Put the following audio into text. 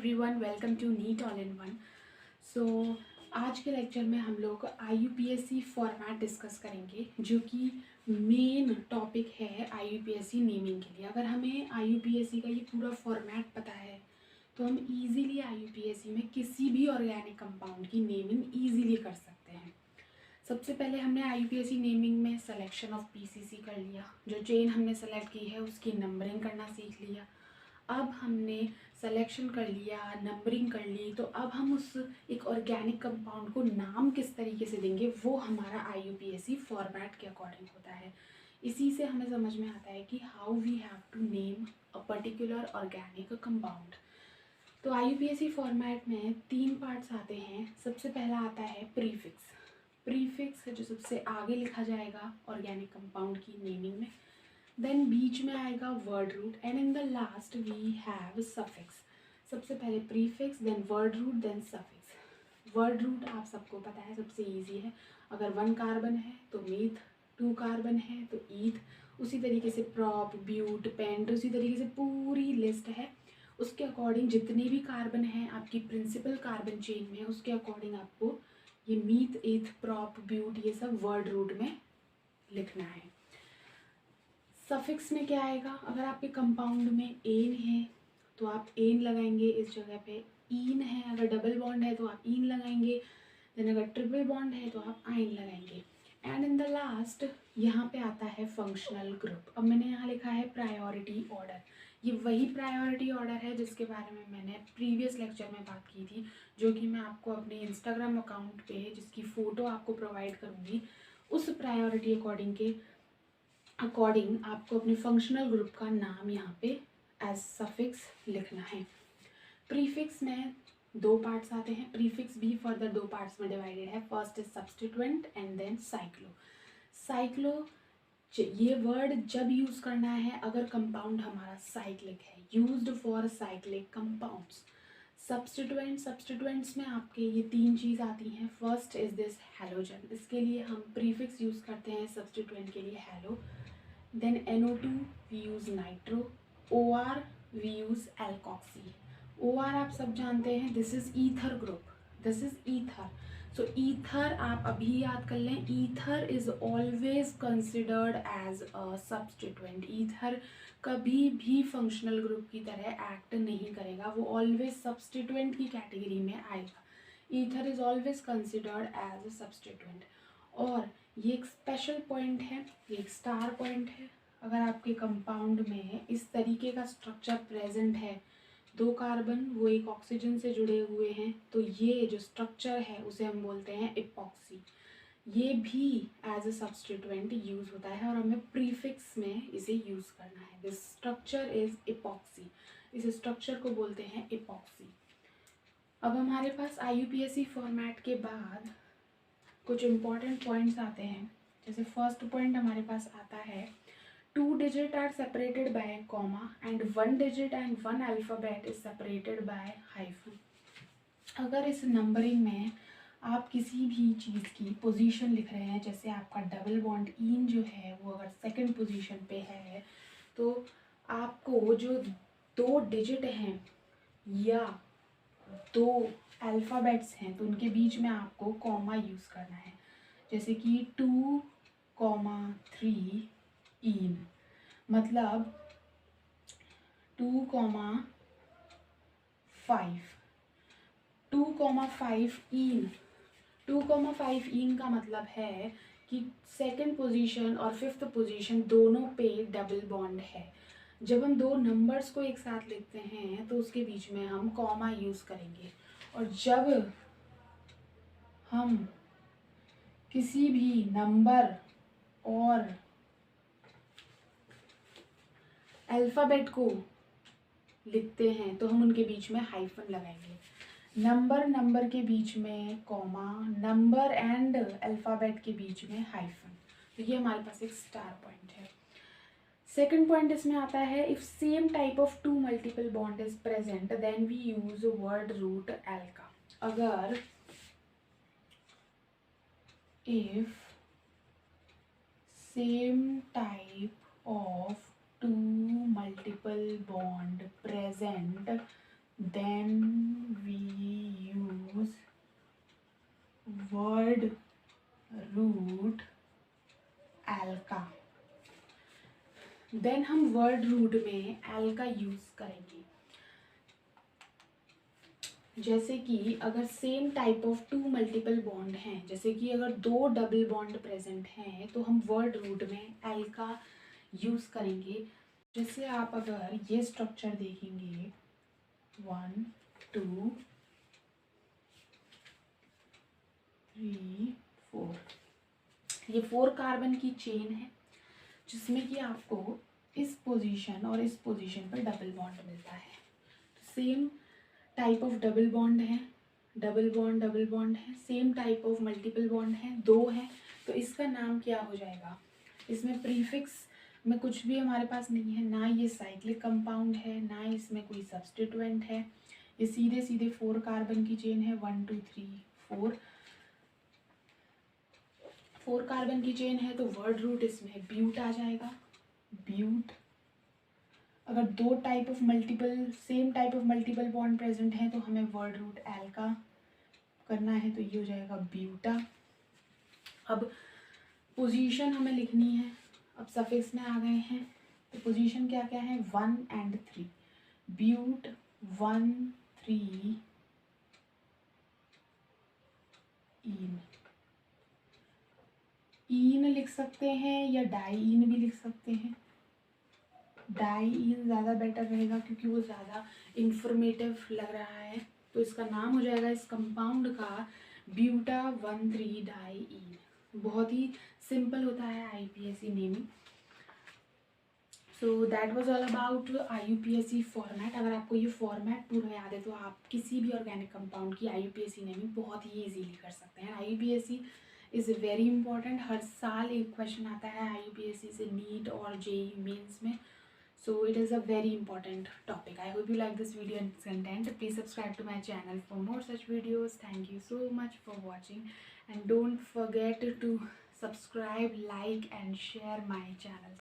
Everyone, welcome to NEET all in one. So आज के lecture में हम लोग IUPAC फॉर्मेट डिस्कस करेंगे, जो कि मेन टॉपिक है IUPAC नेमिंग के लिए। अगर हमें IUPAC का ये पूरा फॉर्मेट पता है तो हम इजीली IUPAC में किसी भी ऑर्गेनिक कंपाउंड की नेमिंग इजीली कर सकते हैं। सबसे पहले हमने IUPAC नेमिंग में सिलेक्शन ऑफ PCC कर लिया, जो चेन हमने सेलेक्ट की है उसकी नंबरिंग करना सीख लिया। अब हमने सिलेक्शन कर लिया, नंबरिंग कर ली, तो अब हम उस एक ऑर्गेनिक कंपाउंड को नाम किस तरीके से देंगे वो हमारा IUPAC फॉर्मेट के अकॉर्डिंग होता है। इसी से हमें समझ में आता है कि how we have to name a particular organic compound. तो IUPAC फॉर्मेट में 3 पार्ट्स आते हैं। सबसे पहला आता है प्रीफिक्स। प्रीफिक्स जो सबसे आगे लिखा जाएगा ऑर्गेनिक कंपाउंड की नेमिंग में। देन बीच में आएगा word root and in the last we have suffix. सबसे पहले prefix, then word root, then suffix. Word root आप सबको पता है, सबसे इजी है। अगर 1 कार्बन है तो मीथ, 2 कार्बन है तो ईथ, उसी तरीके से प्रॉप, ब्यूट, पेंट, उसी तरीके से पूरी लिस्ट है। उसके अकॉर्डिंग जितने भी कार्बन हैं आपकी प्रिंसिपल कार्बन चेन में, उसके अकॉर्डिंग आपको ये मीथ, ईथ, प्रॉप, ब्यूट ये सब वर्ड रूट में लिखना है। सफिक्स में क्या आएगा? अगर आपके कंपाउंड में एन है तो आप एन लगाएंगे इस जगह पे। ईन है, अगर डबल बॉन्ड है तो आप ईन लगाएंगे। देन अगर ट्रिपल बॉन्ड है तो आप आइन लगाएंगे। एंड इन द लास्ट यहाँ पे आता है फंक्शनल ग्रुप। अब मैंने यहाँ लिखा है प्रायोरिटी ऑर्डर। ये वही प्रायोरिटी ऑर्डर है जिसके बारे में मैंने प्रीवियस लेक्चर में बात की थी, जो कि मैं आपको अपने इंस्टाग्राम अकाउंट पे, जिसकी फ़ोटो आपको प्रोवाइड करूँगी, उस प्रायोरिटी अकॉर्डिंग आपको अपने फंक्शनल ग्रुप का नाम यहाँ पे एज सफिक्स लिखना है। प्रीफिक्स में 2 पार्ट्स आते हैं। प्रीफिक्स भी फर्दर 2 पार्ट्स में डिवाइडेड है। First is substituent and then cyclo. Cyclo ये वर्ड जब यूज़ करना है अगर कंपाउंड हमारा साइक्लिक है, used for cyclic compounds. Substituents में आपके ये 3 चीज़ आती हैं। First is this halogen. इसके लिए हम प्रीफिक्स यूज़ करते हैं सब्स्टिट्यूएंट के लिए hello. Then NO2 we use nitro, OR we use alkoxy। OR आप सब जानते हैं, this is ether group, this is ether. So ether आप अभी याद कर लें, ether is always considered as a substituent. Ether कभी भी फंक्शनल ग्रुप की तरह एक्ट नहीं करेगा, वो ऑलवेज सब्स्टिट्यूएंट की कैटेगरी में आएगा। Ether is always considered as a substituent. और ये एक स्पेशल पॉइंट है, ये एक स्टार पॉइंट है। अगर आपके कंपाउंड में इस तरीके का स्ट्रक्चर प्रेजेंट है, 2 कार्बन वो एक ऑक्सीजन से जुड़े हुए हैं, तो ये जो स्ट्रक्चर है उसे हम बोलते हैं इपॉक्सी। ये भी एज अ सब्स्टिट्यूएंट यूज़ होता है और हमें प्रीफिक्स में इसे यूज़ करना है। This structure is epoxy. इस स्ट्रक्चर को बोलते हैं इपॉक्सी। अब हमारे पास IUPAC फॉर्मेट के बाद कुछ इम्पॉर्टेंट पॉइंट्स आते हैं। जैसे फर्स्ट पॉइंट हमारे पास आता है 2 digit are separated by comma and 1 digit and 1 alphabet is separated by hyphen. अगर इस नंबरिंग में आप किसी भी चीज़ की पोजीशन लिख रहे हैं, जैसे आपका डबल बॉन्ड इन जो है वो अगर सेकंड पोजीशन पे है, तो आपको जो 2 डिजिट हैं या 2 अल्फ़ाबेट्स हैं तो उनके बीच में आपको कॉमा यूज़ करना है। जैसे कि 2,3 इन, मतलब 2,5 2,5 इन। 2,5 इन का मतलब है कि सेकंड पोजीशन और फिफ्थ पोजीशन दोनों पे डबल बॉन्ड है। जब हम 2 नंबर्स को एक साथ लिखते हैं तो उसके बीच में हम कॉमा यूज़ करेंगे। और जब हम किसी भी नंबर और अल्फ़ाबेट को लिखते हैं तो हम उनके बीच में हाइफन लगाएंगे। नंबर के बीच में कॉमा, नंबर एंड अल्फ़ाबेट के बीच में हाइफन। तो ये हमारे पास एक स्टार पॉइंट है। सेकंड पॉइंट इसमें आता है, if same type of 2 multiple bond is present then we use word root alka. अगर if same type of 2 multiple bond present then we use word root alka. Then हम word root में एल्का use करेंगे. जैसे कि अगर same type of two multiple bond हैं, जैसे कि अगर दो डबल बॉन्ड प्रेजेंट हैं तो हम वर्ड रूट में एल्का यूज करेंगे. जैसे आप अगर ये स्ट्रक्चर देखेंगे 1 2 3 4, ये 4 कार्बन की चेन है जिसमें कि आपको इस पोजीशन और इस पोजीशन पर डबल बॉन्ड मिलता है. Same type of double bond है, डबल बॉन्ड है. Same type of multiple bond है, 2 है. तो इसका नाम क्या हो जाएगा? इसमें प्रीफिक्स में कुछ भी हमारे पास नहीं है, ना ये साइक्लिक कंपाउंड है, ना इसमें कोई सब्स्टिट्यूएंट है. ये सीधे सीधे 4 कार्बन की चेन है. 1 2 3 4 4 कार्बन की चेन है. तो वर्ड रूट इसमें ब्यूट आ जाएगा. ब्यूट. अगर दो type of multiple same type of multiple bond present है तो हमें वर्ड रूट एल्का करना है, तो ये हो जाएगा ब्यूटा. अब पोजीशन हमें लिखनी है. अब सफिक्स में आ गए हैं तो पोजीशन क्या क्या है? 1 and 3. ब्यूट 1 3 इन. इन लिख सकते हैं या डाईइन भी लिख सकते हैं. डाईइन ज़्यादा बेटर रहेगा क्योंकि वो ज़्यादा इंफॉर्मेटिव लग रहा है. तो इसका नाम हो जाएगा इस कंपाउंड का ब्यूटा 1,3 डाईइन. बहुत ही सिंपल होता है IUPAC naming. So that was all about IUPAC format. अगर आपको ये फॉर्मेट पूरा याद है तो आप किसी भी ऑर्गेनिक कंपाउंड की आईयूपीएसी नेमिंग बहुत ही इजीली कर सकते हैं. IUPAC is very important. हर साल एक क्वेश्चन आता है आईयूपीएसी से नीट और जेईई मेंस में. So it is a very important topic. I hope you like this video and its content. Please subscribe to my channel for more such videos. Thank you so much for watching, and don't forget to subscribe, like and share my channel.